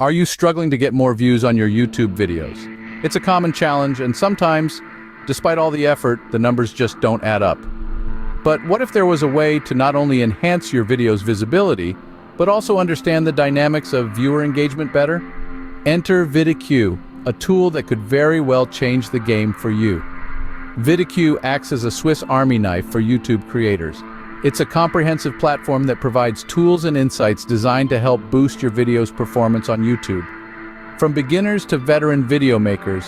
Are you struggling to get more views on your YouTube videos? It's a common challenge, and sometimes, despite all the effort, the numbers just don't add up. But what if there was a way to not only enhance your video's visibility, but also understand the dynamics of viewer engagement better? Enter VidIQ, a tool that could very well change the game for you. VidIQ acts as a Swiss Army knife for YouTube creators. It's a comprehensive platform that provides tools and insights designed to help boost your video's performance on YouTube. From beginners to veteran video makers,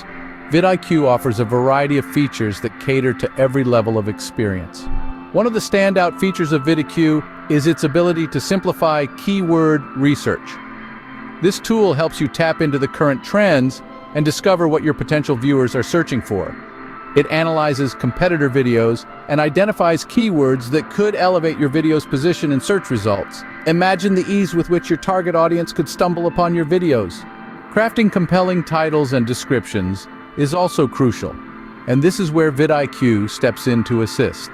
VidIQ offers a variety of features that cater to every level of experience. One of the standout features of VidIQ is its ability to simplify keyword research. This tool helps you tap into the current trends and discover what your potential viewers are searching for. It analyzes competitor videos and identifies keywords that could elevate your video's position in search results. Imagine the ease with which your target audience could stumble upon your videos. Crafting compelling titles and descriptions is also crucial, and this is where VidIQ steps in to assist.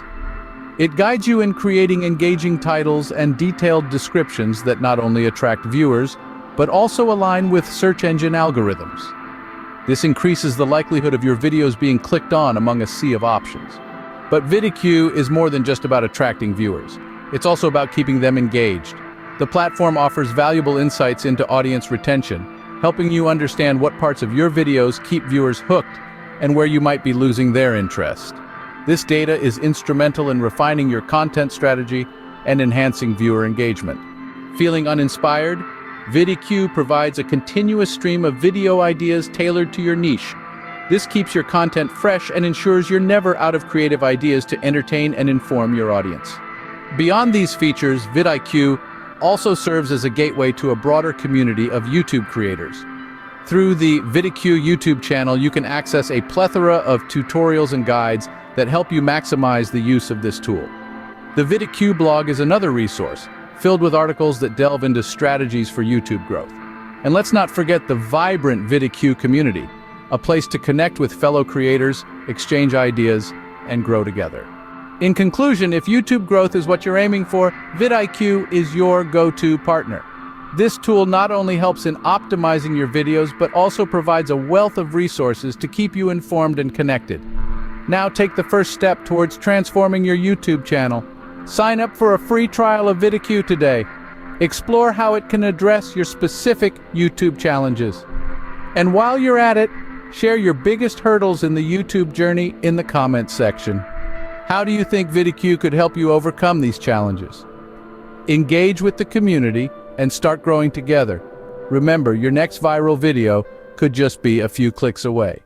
It guides you in creating engaging titles and detailed descriptions that not only attract viewers, but also align with search engine algorithms. This increases the likelihood of your videos being clicked on among a sea of options. But VidIQ is more than just about attracting viewers. It's also about keeping them engaged. The platform offers valuable insights into audience retention, helping you understand what parts of your videos keep viewers hooked and where you might be losing their interest. This data is instrumental in refining your content strategy and enhancing viewer engagement. Feeling uninspired? VidIQ provides a continuous stream of video ideas tailored to your niche. This keeps your content fresh and ensures you're never out of creative ideas to entertain and inform your audience. Beyond these features, VidIQ also serves as a gateway to a broader community of YouTube creators. Through the VidIQ YouTube channel, you can access a plethora of tutorials and guides that help you maximize the use of this tool. The VidIQ blog is another resource, filled with articles that delve into strategies for YouTube growth. And let's not forget the vibrant VidIQ community, a place to connect with fellow creators, exchange ideas, and grow together. In conclusion, if YouTube growth is what you're aiming for, VidIQ is your go-to partner. This tool not only helps in optimizing your videos, but also provides a wealth of resources to keep you informed and connected. Now take the first step towards transforming your YouTube channel. Sign up for a free trial of VidIQ today. Explore how it can address your specific YouTube challenges. And while you're at it, share your biggest hurdles in the YouTube journey in the comments section. How do you think VidIQ could help you overcome these challenges? Engage with the community and start growing together. Remember, your next viral video could just be a few clicks away.